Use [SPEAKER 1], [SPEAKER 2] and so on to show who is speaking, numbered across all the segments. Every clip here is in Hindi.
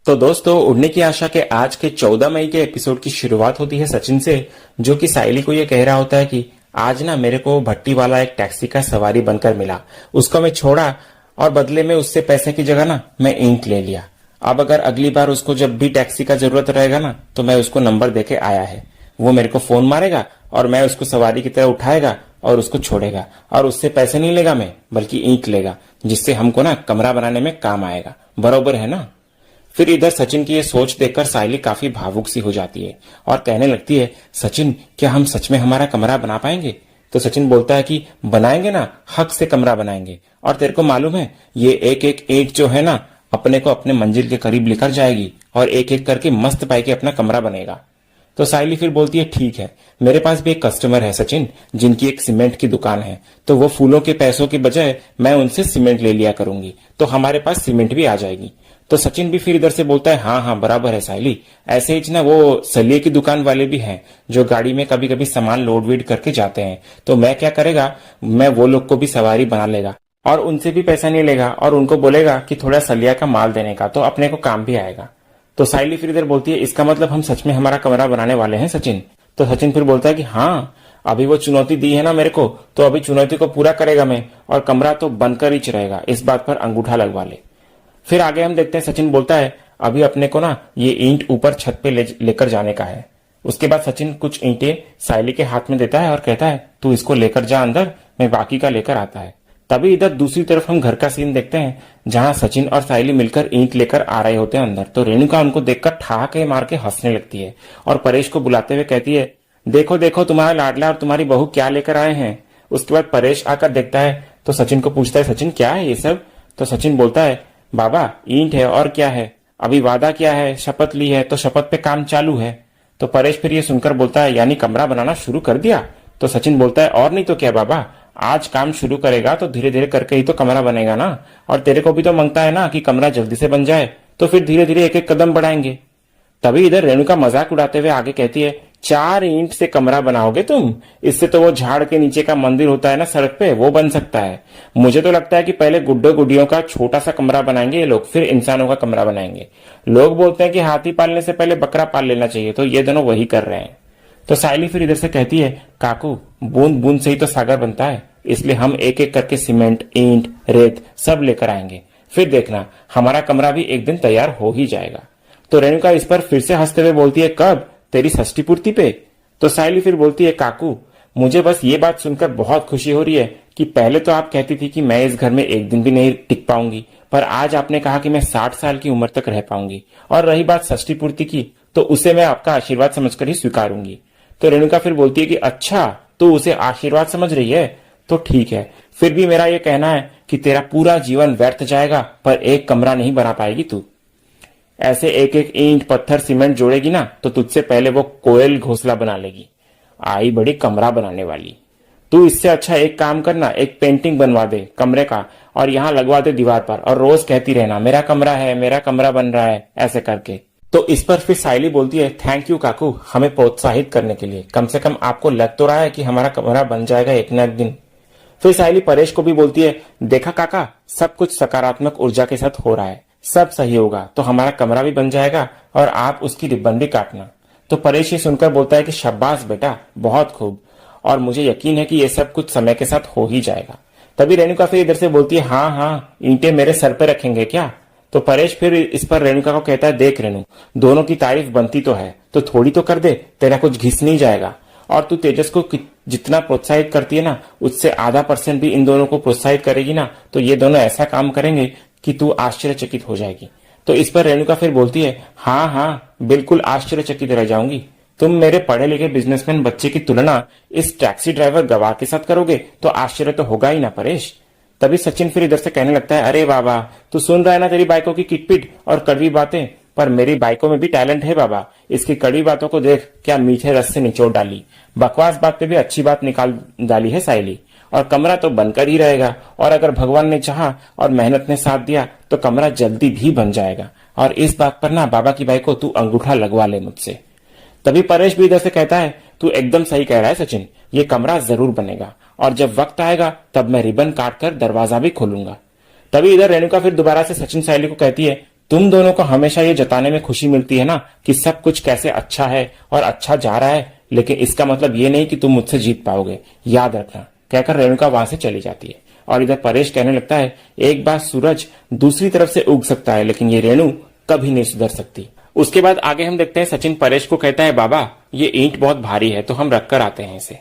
[SPEAKER 1] तो दोस्तों, उड़ने की आशा के आज के 14 मई के एपिसोड की शुरुआत होती है सचिन से, जो कि साइली को ये कह रहा होता है कि आज ना मेरे को भट्टी वाला एक टैक्सी का सवारी बनकर मिला। उसको मैं छोड़ा और बदले में उससे पैसे की जगह ना मैं ईंट ले लिया। अब अगर अगली बार उसको जब भी टैक्सी का जरूरत रहेगा ना, तो मैं उसको नंबर देके आया है। वो मेरे को फोन मारेगा और मैं उसको सवारी की तरह उठाएगा और उसको छोड़ेगा, और उससे पैसे नहीं लेगा मैं, बल्कि ईंट लेगा, जिससे हमको ना कमरा बनाने में काम आएगा। बरोबर है ना। फिर इधर सचिन की ये सोच देखकर साइली काफी भावुक सी हो जाती है और कहने लगती है, सचिन क्या हम सच में हमारा कमरा बना पाएंगे? तो सचिन बोलता है कि बनाएंगे ना, हक से कमरा बनाएंगे। और तेरे को मालूम है, ये एक एक ईंट जो है ना अपने को अपने मंजिल के करीब लेकर जाएगी और एक एक करके मस्त पाई के अपना कमरा बनेगा। तो साइली फिर बोलती है, ठीक है, मेरे पास भी एक कस्टमर है सचिन, जिनकी एक सीमेंट की दुकान है, तो वो फूलों के पैसों के बजाय मैं उनसे सीमेंट ले लिया करूंगी, तो हमारे पास सीमेंट भी आ जाएगी। तो सचिन भी फिर इधर से बोलता है, हाँ हाँ बराबर है साइली, ऐसे ही ना वो सलिए की दुकान वाले भी हैं जो गाड़ी में कभी कभी सामान लोड वेड करके जाते हैं, तो मैं क्या करेगा, मैं वो लोग को भी सवारी बना लेगा और उनसे भी पैसा नहीं लेगा और उनको बोलेगा कि थोड़ा सलिया का माल देने का, तो अपने को काम भी आएगा। तो साइली फिर इधर बोलती है, इसका मतलब हम सच में हमारा कमरा बनाने वाले हैं सचिन? तो सचिन फिर बोलता है कि हाँ, अभी वो चुनौती दी है ना मेरे को, तो अभी चुनौती को पूरा करेगा मैं, और कमरा तो बनकर ही रहेगा, इस बात पर अंगूठा लगवा ले। फिर आगे हम देखते हैं, सचिन बोलता है, अभी अपने को ना ये ईंट ऊपर छत पे लेकर जाने का है। उसके बाद सचिन कुछ ईंटें साइली के हाथ में देता है और कहता है, तू इसको लेकर जा अंदर, मैं बाकी का लेकर आता है। तभी इधर दूसरी तरफ हम घर का सीन देखते हैं, जहां सचिन और साइली मिलकर ईंट लेकर आ रहे होते हैं अंदर। तो रेणुका उनको देखकर ठहाके मार के हंसने लगती है और परेश को बुलाते हुए कहती है, देखो देखो तुम्हारा लाडला और तुम्हारी बहू क्या लेकर आए हैं। उसके बाद परेश आकर देखता है तो सचिन को पूछता है, सचिन क्या है ये सब? तो सचिन बोलता है, बाबा ईंट है और क्या है, अभी वादा किया है, शपथ ली है, तो शपथ पे काम चालू है। तो परेश फिर ये सुनकर बोलता है, यानी कमरा बनाना शुरू कर दिया? तो सचिन बोलता है, और नहीं तो क्या बाबा, आज काम शुरू करेगा तो धीरे धीरे करके ही तो कमरा बनेगा ना, और तेरे को भी तो मांगता है ना कि कमरा जल्दी से बन जाए, तो फिर धीरे धीरे एक एक कदम बढ़ाएंगे। तभी इधर रेणुका मजाक उड़ाते हुए आगे कहती है, 4 ईंट से कमरा बनाओगे तुम? इससे तो वो झाड़ के नीचे का मंदिर होता है ना सड़क पे, वो बन सकता है। मुझे तो लगता है कि पहले गुड्डो गुडियों का छोटा सा कमरा बनाएंगे ये लोग, फिर इंसानों का कमरा बनाएंगे। लोग बोलते हैं कि हाथी पालने से पहले बकरा पाल लेना चाहिए, तो ये दोनों वही कर रहे हैं। तो साइली फिर इधर से कहती है, काकू बूंद बूंद से ही तो सागर बनता है, इसलिए हम एक एक करके सीमेंट, ईंट, रेत सब लेकर आएंगे, फिर देखना हमारा कमरा भी एक दिन तैयार हो ही जाएगा। तो रेणुका इस पर फिर से हंसते हुए बोलती है, कब? तेरी षष्ठी पूर्ति पे? तो साइली फिर बोलती है, काकू मुझे बस ये बात सुनकर बहुत खुशी हो रही है कि पहले तो आप कहती थी कि मैं इस घर में एक दिन भी नहीं टिक पाऊंगी, पर आज आपने कहा कि मैं 60 साल की उम्र तक रह पाऊंगी, और रही बात षष्ठी पूर्ति की, तो उसे मैं आपका आशीर्वाद समझकर ही स्वीकारूंगी। तो रेणुका फिर बोलती है कि अच्छा, तो उसे आशीर्वाद समझ रही है, तो ठीक है, फिर भी मेरा यह कहना है कि तेरा पूरा जीवन व्यर्थ जाएगा, पर एक कमरा नहीं बना पाएगी तू। ऐसे एक एक ईंट, पत्थर, सीमेंट जोड़ेगी ना, तो तुझसे पहले वो कोयल घोंसला बना लेगी, आई बड़ी कमरा बनाने वाली। तू इससे अच्छा एक काम करना, एक पेंटिंग बनवा दे कमरे का और यहाँ लगवा दे दीवार पर, और रोज कहती रहना, मेरा कमरा है, मेरा कमरा बन रहा है, ऐसे करके। तो इस पर फिर साइली बोलती है, थैंक यू काकू, हमें प्रोत्साहित करने के लिए, कम से कम आपको लग तो रहा है कि हमारा कमरा बन जाएगा एक न एक दिन। फिर साइली परेश को भी बोलती है, देखा काका, सब कुछ सकारात्मक ऊर्जा के साथ हो रहा है, सब सही होगा, तो हमारा कमरा भी बन जाएगा और आप उसकी रिबन भी काटना। तो परेश ये सुनकर बोलता है कि शाबाश बेटा, बहुत खूब, और मुझे यकीन है कि ये सब कुछ समय के साथ हो ही जाएगा। तभी रेणुका फिर इधर से बोलती है, हाँ हाँ, ईंटें मेरे सर पे रखेंगे क्या? तो परेश फिर इस पर रेणुका को कहता है, देख रेणु, दोनों की तारीफ बनती तो है, तो थोड़ी तो कर दे, तेरा कुछ घिस नहीं जाएगा, और तू तेजस को जितना प्रोत्साहित करती है ना, उससे आधा % भी इन दोनों को प्रोत्साहित करेगी ना, तो ये दोनों ऐसा काम करेंगे कि तू आश्चर्यचकित हो जाएगी। तो इस पर रेणुका फिर बोलती है, हाँ हाँ, बिल्कुल आश्चर्यचकित रह जाऊंगी। तुम मेरे पढ़े लिखे बिजनेसमैन बच्चे की तुलना इस टैक्सी ड्राइवर गवाह के साथ करोगे, तो आश्चर्य तो होगा ही ना परेश। तभी सचिन फिर इधर से कहने लगता है, अरे बाबा, तू सुन रहा है ना तेरी बाइकों की किटपिट और कड़वी बातें, पर मेरी बाइकों में भी टैलेंट है बाबा, इसकी कड़वी बातों को देख, क्या मीठे रस से निचोड़ डाली, बकवास बात पे भी अच्छी बात निकाल डाली है साइली, और कमरा तो बनकर ही रहेगा, और अगर भगवान ने चाहा और मेहनत ने साथ दिया तो कमरा जल्दी भी बन जाएगा, और इस बात पर ना बाबा की बाइक को तू अंगूठा लगवा ले मुझसे। तभी परेश भी इधर से कहता है, तू एकदम सही कह रहा है सचिन, ये कमरा जरूर बनेगा, और जब वक्त आएगा तब मैं रिबन काट कर दरवाजा भी खोलूंगा। तभी इधर रेणुका फिर दोबारा से सचिन साइली को कहती है, तुम दोनों को हमेशा ये जताने में खुशी मिलती है ना कि सब कुछ कैसे अच्छा है और अच्छा जा रहा है, लेकिन इसका मतलब ये नहीं कि तुम मुझसे जीत पाओगे, याद रखना, कहकर रेणुका वहां से चली जाती है। और इधर परेश कहने लगता है, एक बार सूरज दूसरी तरफ से उग सकता है, लेकिन ये रेणु कभी नहीं सुधर सकती। उसके बाद आगे हम देखते हैं सचिन परेश को कहता है, बाबा ये ईंट बहुत भारी है तो हम रख कर आते हैं इसे।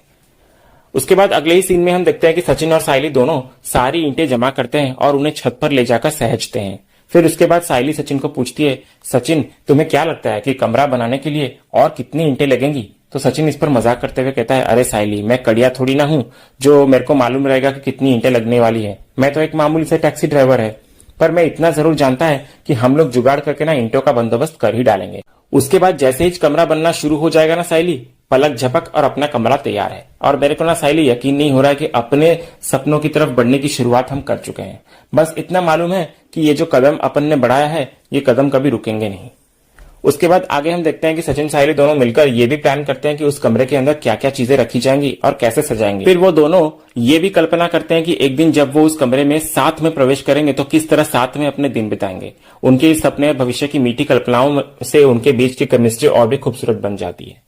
[SPEAKER 1] उसके बाद अगले ही सीन में हम देखते हैं कि सचिन और सायली दोनों सारी ईंटें जमा करते हैं और उन्हें छत पर ले जाकर सहेजते हैं। फिर उसके बाद सायली सचिन को पूछती है, सचिन तुम्हें क्या लगता है कि कमरा बनाने के लिए और कितनी ईंटें लगेंगी? तो सचिन इस पर मजाक करते हुए कहता है, अरे सायली, मैं कड़िया थोड़ी ना हूं जो मेरे को मालूम रहेगा कि कितनी ईंटें लगने वाली है। मैं तो एक मामूली से टैक्सी ड्राइवर है, पर मैं इतना जरूर जानता है कि हम लोग जुगाड़ करके ना ईंटों का बंदोबस्त कर ही डालेंगे। उसके बाद जैसे ही कमरा बनना शुरू हो जाएगा ना सायली, पलक झपक और अपना कमरा तैयार है। और मेरे को ना सायली यकीन नहीं हो रहा है कि अपने सपनों की तरफ बढ़ने की शुरुआत हम कर चुके हैं। बस इतना मालूम है कि ये जो कदम अपन ने बढ़ाया है, ये कदम कभी रुकेंगे नहीं। उसके बाद आगे हम देखते हैं कि सचिन सायली दोनों मिलकर ये भी प्लान करते हैं कि उस कमरे के अंदर क्या क्या चीजें रखी जाएंगी और कैसे सजाएंगे। फिर वो दोनों ये भी कल्पना करते हैं कि एक दिन जब वो उस कमरे में साथ में प्रवेश करेंगे तो किस तरह साथ में अपने दिन बिताएंगे। उनके इस सपने भविष्य की मीठी कल्पनाओं से उनके बीच की केमिस्ट्री और भी खूबसूरत बन जाती है।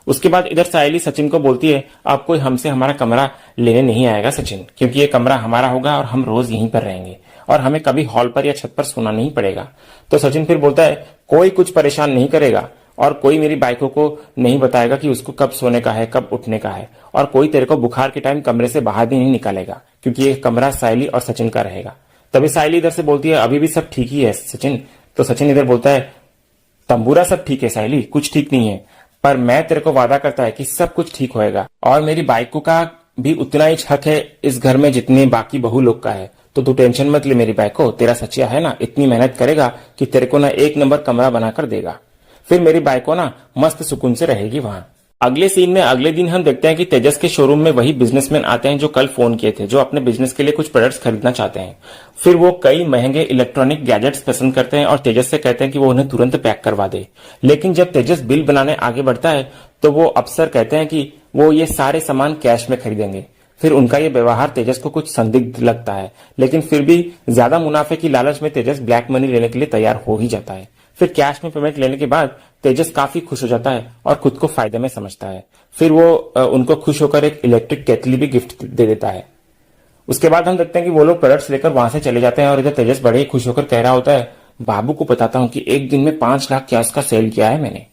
[SPEAKER 1] उसके बाद इधर सायली सचिन को बोलती है, अब कोई हमसे हमारा कमरा लेने नहीं आएगा सचिन, क्योंकि ये कमरा हमारा होगा और हम रोज यहीं पर रहेंगे और हमें कभी हॉल पर या छत पर सोना नहीं पड़ेगा। तो सचिन फिर बोलता है, कोई कुछ परेशान नहीं करेगा और कोई मेरी बाइकों को नहीं बताएगा कि उसको कब सोने का है कब उठने का है, और कोई तेरे को बुखार के टाइम कमरे से बाहर भी नहीं निकालेगा, क्योंकि ये कमरा सायली और सचिन का रहेगा। तभी सायली इधर से बोलती है, अभी भी सब ठीक ही है सचिन। तो सचिन इधर बोलता है, तंबूरा सब ठीक है सायली, कुछ ठीक नहीं है, पर मैं तेरे को वादा करता है कि सब कुछ ठीक होएगा और मेरी बाइकों का भी उतना ही हक है इस घर में जितने बाकी बहू लोग का है। तो तू टेंशन मत ले मेरी बाइको, तेरा सचिया है ना इतनी मेहनत करेगा कि तेरे को ना एक नंबर कमरा बनाकर देगा। फिर मेरी बाइको ना मस्त सुकून से रहेगी वहां। अगले सीन में अगले दिन हम देखते हैं कि तेजस के शोरूम में वही बिजनेसमैन आते हैं जो कल फोन किए थे, जो अपने बिजनेस के लिए कुछ प्रोडक्ट्स खरीदना चाहते हैं। फिर वो कई महंगे इलेक्ट्रॉनिक गैजेट्स पसंद करते हैं और तेजस से कहते हैं कि वो उन्हें तुरंत पैक करवा दे। लेकिन जब तेजस बिल बनाने आगे बढ़ता है तो वो अफसर कहते हैं कि वो ये सारे सामान कैश में खरीदेंगे। फिर उनका ये व्यवहार तेजस को कुछ संदिग्ध लगता है, लेकिन फिर भी ज्यादा मुनाफे की लालच में तेजस ब्लैक मनी लेने के लिए तैयार हो ही जाता है। फिर कैश में पेमेंट लेने के बाद तेजस काफी खुश हो जाता है और खुद को फायदे में समझता है। फिर वो उनको खुश होकर एक इलेक्ट्रिक केतली भी गिफ्ट दे देता है। उसके बाद हम देखते हैं कि वो लोग प्रोडक्ट्स लेकर वहां से चले जाते हैं और इधर तेजस बड़े ही खुश होकर कह रहा होता है, बाबू को बताता हूं कि एक दिन में 5 लाख कैश का सेल किया है मैंने।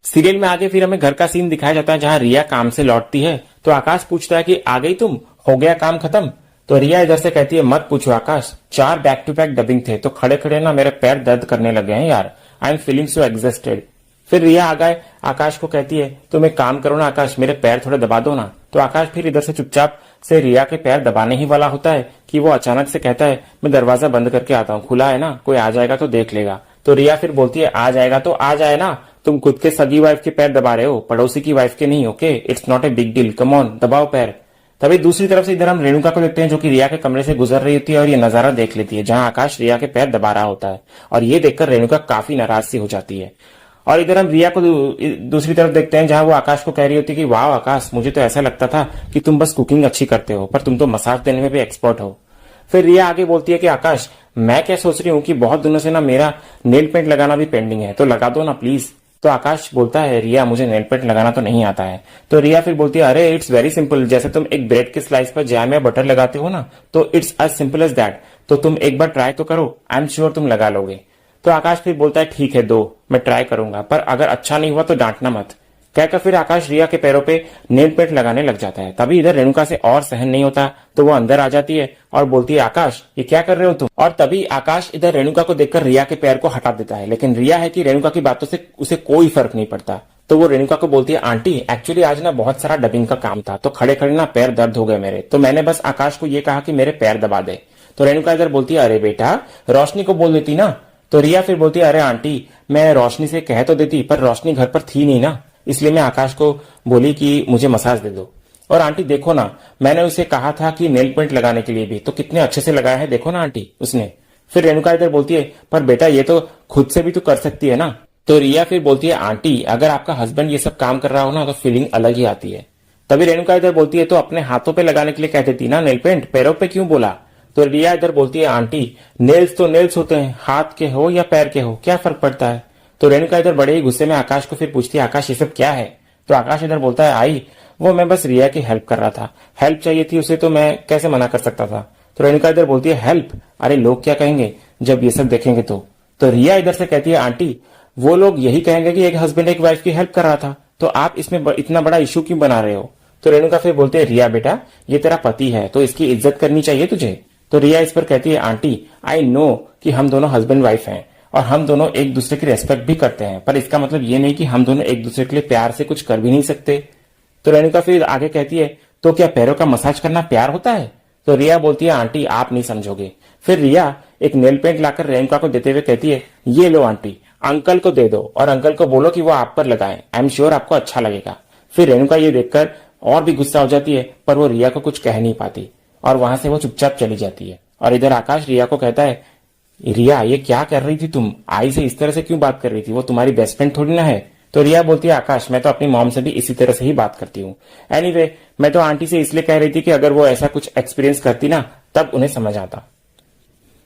[SPEAKER 1] सीरियल में आगे फिर हमें घर का सीन दिखाया जाता है जहां रिया काम से लौटती है तो आकाश पूछता है कि आ गई तुम, हो गया काम खत्म? तो रिया इधर से कहती है, मत पूछो आकाश, 4 बैक टू बैक डबिंग थे तो खड़े खड़े ना मेरे पैर दर्द करने लगे हैं यार, I am feeling so exhausted. फिर रिया आ गए आकाश को कहती है, तुम एक काम करो ना आकाश, मेरे पैर थोड़े दबा दो ना। तो आकाश फिर इधर से चुपचाप से रिया के पैर दबाने ही वाला होता है कि वो अचानक से कहता है, मैं दरवाजा बंद करके आता हूँ, खुला है ना, कोई आ जाएगा तो देख लेगा। तो रिया फिर बोलती है, आ जाएगा तो आ जाए ना, तुम खुद के सगी वाइफ के पैर दबा रहे हो, पड़ोसी की वाइफ के नहीं। Okay, it's not a big deal, come on, दबाओ पैर। तभी दूसरी तरफ से इधर हम रेणुका को देखते हैं जो कि रिया के कमरे से गुजर रही होती है और ये नजारा देख लेती है जहां आकाश रिया के पैर दबा रहा होता है, और ये देखकर रेणुका काफी नाराज सी हो जाती है। और इधर हम रिया को दूसरी तरफ देखते हैं जहां वो आकाश को कह रही होती है कि वाह आकाश, मुझे तो ऐसा लगता था कि तुम बस कुकिंग अच्छी करते हो, पर तुम तो मसाज देने में भी एक्सपर्ट हो। फिर रिया आगे बोलती है कि आकाश, मैं क्या सोच रही हूँ कि बहुत दिनों से ना मेरा नेल पेंट लगाना भी पेंडिंग है, तो लगा दो ना प्लीज। तो आकाश बोलता है, रिया मुझे नेल पेंट लगाना तो नहीं आता है। तो रिया फिर बोलती है, अरे इट्स वेरी सिंपल, जैसे तुम एक ब्रेड के स्लाइस पर जैम या बटर लगाते हो ना, तो it's as simple as that, तो तुम एक बार ट्राई तो करो, आई एम श्योर तुम लगा लोगे। तो आकाश फिर बोलता है, ठीक है दो, मैं ट्राई करूंगा, पर अगर अच्छा नहीं हुआ तो डांटना मत, कहकर फिर आकाश रिया के पैरों पे नेल पेंट लगाने लग जाता है। तभी इधर रेणुका से और सहन नहीं होता तो वो अंदर आ जाती है और बोलती है, आकाश ये क्या कर रहे हो तुम? और तभी आकाश इधर रेणुका को देखकर रिया के पैर को हटा देता है, लेकिन रिया है कि रेणुका की बातों से उसे कोई फर्क नहीं पड़ता। तो वो रेणुका को बोलती है, आंटी एक्चुअली आज ना बहुत सारा डबिंग का काम था, तो खड़े खड़े ना पैर दर्द हो गए मेरे, तो मैंने बस आकाश को ये कहा कि मेरे पैर दबा दे। तो रेणुका इधर बोलती है, अरे बेटा रोशनी को बोल देती ना। तो रिया फिर बोलती है, अरे आंटी मैं रोशनी से कह तो देती, पर रोशनी घर पर थी नहीं ना, इसलिए मैं आकाश को बोली कि मुझे मसाज दे दो। और आंटी देखो ना, मैंने उसे कहा था कि नेल पेंट लगाने के लिए भी, तो कितने अच्छे से लगाया है, देखो ना आंटी उसने। फिर रेणुका इधर बोलती है, पर बेटा ये तो खुद से भी तो कर सकती है ना। तो रिया फिर बोलती है, आंटी अगर आपका हस्बैंड ये सब काम कर रहा हो ना तो फीलिंग अलग ही आती है। तभी रेणुका इधर बोलती है, तो अपने हाथों पे लगाने के लिए कह देती ना नेल पेंट, पैरों पे क्यों बोला? तो रिया इधर बोलती है आंटी नेल्स तो नेल्स होते हैं, हाथ के हो या पैर के हो, क्या फर्क पड़ता है। तो रेणुका इधर बड़े ही गुस्से में आकाश को फिर पूछती है आकाश ये सब क्या है। तो आकाश इधर बोलता है आई वो मैं बस रिया की हेल्प कर रहा था, हेल्प चाहिए थी उसे तो मैं कैसे मना कर सकता था। तो रेणुका इधर बोलती है हेल्प, अरे लोग क्या कहेंगे जब ये सब देखेंगे तो रिया इधर से कहती है आंटी वो लोग यही कहेंगे कि एक हस्बैंड एक वाइफ की हेल्प कर रहा था, तो आप इसमें इतना बड़ा इशू क्यों बना रहे हो। तो रेणुका फिर बोलते हैं रिया बेटा ये तेरा पति है तो इसकी इज्जत करनी चाहिए तुझे। तो रिया इस पर कहती है आंटी आई नो कि हम दोनों हस्बैंड वाइफ हैं और हम दोनों एक दूसरे की रेस्पेक्ट भी करते हैं, पर इसका मतलब ये नहीं कि हम दोनों एक दूसरे के लिए प्यार से कुछ कर भी नहीं सकते। तो रेणुका फिर आगे कहती है तो क्या पैरों का मसाज करना प्यार होता है। तो रिया बोलती है आंटी आप नहीं समझोगे। फिर रिया एक नेल पेंट लाकर रेणुका को देते हुए कहती है ये लो आंटी, अंकल को दे दो और अंकल को बोलो कि वो आप पर लगाएं, आई एम श्योर आपको अच्छा लगेगा। फिर रेणुका ये देखकर और भी गुस्सा हो जाती है, पर वो रिया को कुछ कह नहीं पाती और वहां से वो चुपचाप चली जाती है। और इधर आकाश रिया को कहता है रिया ये क्या कर रही थी तुम, आई से इस तरह से क्यों बात कर रही थी, वो तुम्हारी बेस्ट फ्रेंड थोड़ी ना है। तो रिया बोलती है आकाश मैं तो अपनी मॉम से भी इसी तरह से ही बात करती हूँ, एनीवे मैं तो आंटी से इसलिए कह रही थी कि अगर वो ऐसा कुछ एक्सपीरियंस करती ना तब उन्हें समझ आता।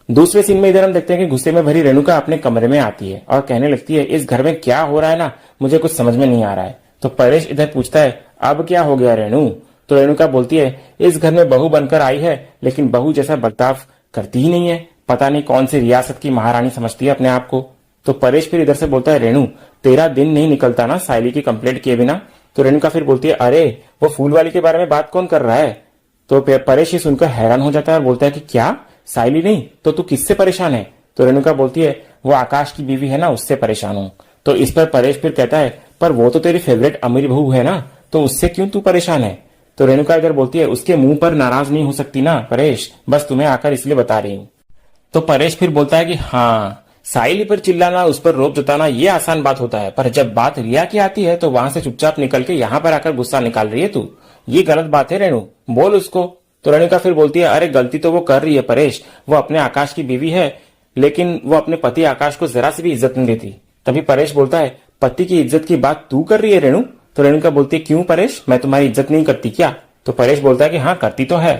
[SPEAKER 1] दूसरे सीन में इधर हम देखते हैं कि गुस्से में भरी रेणुका अपने कमरे में आती है और कहने लगती है इस घर में क्या हो रहा है ना मुझे कुछ समझ में नहीं आ रहा है। तो परेश इधर पूछता है अब क्या हो गया रेणु। तो रेणुका बोलती है इस घर में बहू बनकर आई है लेकिन बहू जैसा बर्ताव करती ही नहीं है, पता नहीं कौन सी रियासत की महारानी समझती है अपने आप को। तो परेश फिर इधर से बोलता है रेणु तेरा दिन नहीं निकलता ना साइली की कंप्लेंट किए बिना। तो रेणुका फिर बोलती है अरे वो फूल वाली के बारे में बात कौन कर रहा है। तो परेश ये सुनकर हैरान हो जाता है और बोलता है कि क्या साइली नहीं तो तू किससे परेशान है। तो रेणुका बोलती है वो आकाश की बीवी है ना उससे परेशान हूं। तो इस पर परेश फिर कहता है पर वो तो तेरी फेवरेट अमीर बहू है ना तो उससे क्यों तू परेशान है। तो रेणुका इधर बोलती है उसके मुंह पर नाराज नहीं हो सकती ना परेश, बस तुम्हें आकर इसलिए बता रही हूं। तो परेश फिर बोलता है कि हाँ साइली पर चिल्लाना उस पर रोप जताना ये आसान बात होता है, पर जब बात रिया की आती है तो वहां से चुपचाप निकल के यहाँ पर आकर गुस्सा निकाल रही है तू, ये गलत बात है रेणु, बोल उसको। तो रेणुका फिर बोलती है अरे गलती तो वो कर रही है परेश, वो अपने आकाश की बीवी है लेकिन वो अपने पति आकाश को जरा सी भी इज्जत नहीं देती। तभी परेश बोलता है पति की इज्जत की बात तू कर रही है रेणु। तो रेणुका बोलती है क्यों परेश, मैं तुम्हारी इज्जत नहीं करती क्या। तो परेश बोलता है कि हाँ करती तो है।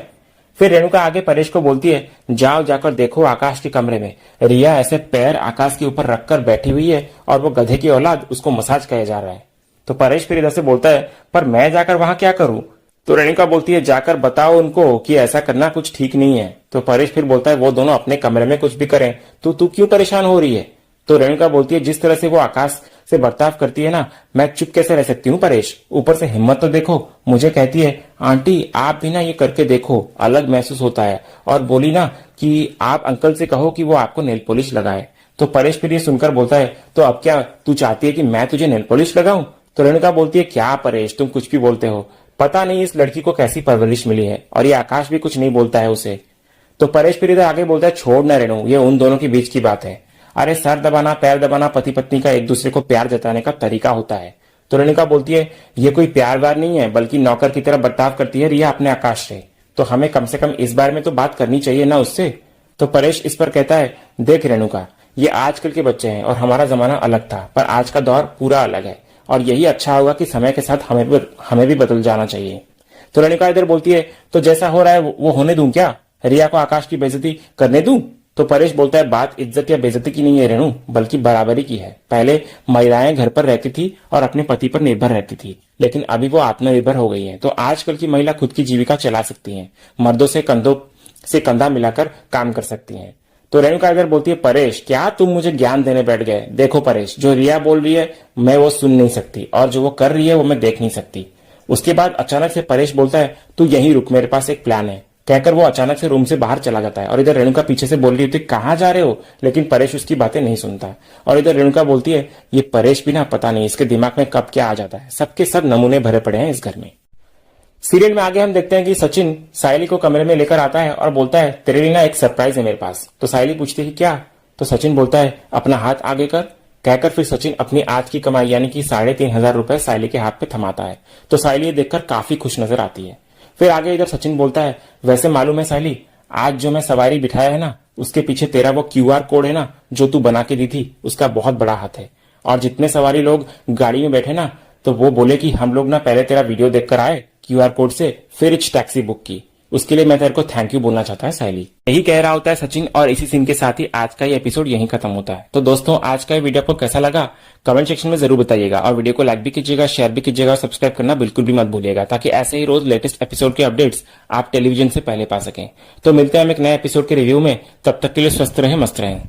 [SPEAKER 1] फिर रेणुका आगे परेश को बोलती है जाओ जाकर देखो आकाश के कमरे में रिया ऐसे पैर आकाश के ऊपर रखकर बैठी हुई है और वो गधे की औलाद उसको मसाज किया जा रहा है। तो परेश फिर इधर से बोलता है पर मैं जाकर वहां क्या करूं। तो रेणुका बोलती है जाकर बताओ उनको कि ऐसा करना कुछ ठीक नहीं है। तो परेश फिर बोलता है वो दोनों अपने कमरे में कुछ भी करें तो तू क्यों परेशान हो रही है। तो रेणुका बोलती है जिस तरह से वो आकाश से बर्ताव करती है ना मैं चुप कैसे रह सकती हूँ परेश, ऊपर से हिम्मत तो देखो, मुझे कहती है आंटी आप भी ना ये करके देखो अलग महसूस होता है, और बोली ना कि आप अंकल से कहो कि वो आपको नेल पॉलिश लगाए। तो परेश फिर ये सुनकर बोलता है तो अब क्या तू चाहती है कि मैं तुझे नेल पॉलिश लगाऊं। तो रेणुका बोलती है क्या परेश तुम कुछ भी बोलते हो, पता नहीं इस लड़की को कैसी परवरिश मिली है और ये आकाश भी कुछ नहीं बोलता है उसे। तो परेश फिर इधर आगे बोलता है छोड़ ना रेणु ये उन दोनों के बीच की बात है, अरे सर दबाना पैर दबाना पति पत्नी का एक दूसरे को प्यार जताने का तरीका होता है। तो रेणुका बोलती है ये कोई प्यार व्यार नहीं है बल्कि नौकर की तरह बर्ताव करती है रिया अपने आकाश से, तो हमें कम से कम इस बारे में तो बात करनी चाहिए ना उससे। तो परेश इस पर कहता है देख रेणुका ये आजकल के बच्चे हैं और हमारा जमाना अलग था, पर आज का दौर पूरा अलग है और यही अच्छा होगा कि समय के साथ हमें भी बदल जाना चाहिए। तो रेणुका इधर बोलती है तो जैसा हो रहा है वो होने दूं क्या, रिया को आकाश की बेइज्जती करने दूं। तो परेश बोलता है बात इज्जत या बेइज्जती की नहीं है रेणु बल्कि बराबरी की है। पहले महिलाएं घर पर रहती थी और अपने पति पर निर्भर रहती थी, लेकिन अभी वो आत्मनिर्भर हो गई है। तो आजकल की महिला खुद की जीविका चला सकती हैं, मर्दों से कंधों से कंधा मिलाकर काम कर सकती हैं। तो रेणुका इधर बोलती है परेश क्या तुम मुझे ज्ञान देने बैठ गए, देखो परेश जो रिया बोल रही है मैं वो सुन नहीं सकती और जो वो कर रही है वो मैं देख नहीं सकती। उसके बाद अचानक से परेश बोलता है तू यहीं रुक मेरे पास एक प्लान है, कहकर वो अचानक से रूम से बाहर चला जाता है। और इधर रेणुका पीछे से बोल रही होती है कहां जा रहे हो, लेकिन परेश उसकी बातें नहीं सुनता। और इधर रेणुका बोलती है ये परेश भी ना पता नहीं इसके दिमाग में कब क्या आ जाता है, सबके सब नमूने भरे पड़े हैं इस घर में। सीरियल में आगे हम देखते हैं कि सचिन साइली को कमरे में लेकर आता है और बोलता है तेरे लिए ना एक सरप्राइज है मेरे पास। तो साइली पूछती है कि क्या। तो सचिन बोलता है अपना हाथ आगे कर, कहकर फिर सचिन अपनी आज की कमाई यानी कि 3,500 रुपए साइली के हाथ पे थमाता है। तो साइली ये देखकर काफी खुश नजर आती है। फिर आगे इधर सचिन बोलता है वैसे मालूम है साइली आज जो मैं सवारी बिठाया है ना उसके पीछे तेरा वो QR कोड है ना जो तू बना के दी थी उसका बहुत बड़ा हाथ है, और जितने सवारी लोग गाड़ी में बैठे ना तो वो बोले कि हम लोग ना पहले तेरा वीडियो देखकर आए QR कोड से फिर टैक्सी बुक की, उसके लिए मैं तेरे को थैंक यू बोलना चाहता है साइली। यही कह रहा होता है सचिन और इसी सीन के साथ ही आज का ये एपिसोड यहीं खत्म होता है। तो दोस्तों आज का ये वीडियो आपको कैसा लगा कमेंट सेक्शन में जरूर बताइएगा और वीडियो को लाइक भी कीजिएगा, शेयर भी कीजिएगा और सब्सक्राइब करना बिल्कुल भी मत भूलिएगा ताकि ऐसे ही रोज लेटेस्ट एपिसोड के अपडेट्स आप टेलीविजन से पहले पा सकें। तो मिलते हैं हम एक नए एपिसोड के रिव्यू में, तब तक के लिए स्वस्थ रहें, मस्त रहें।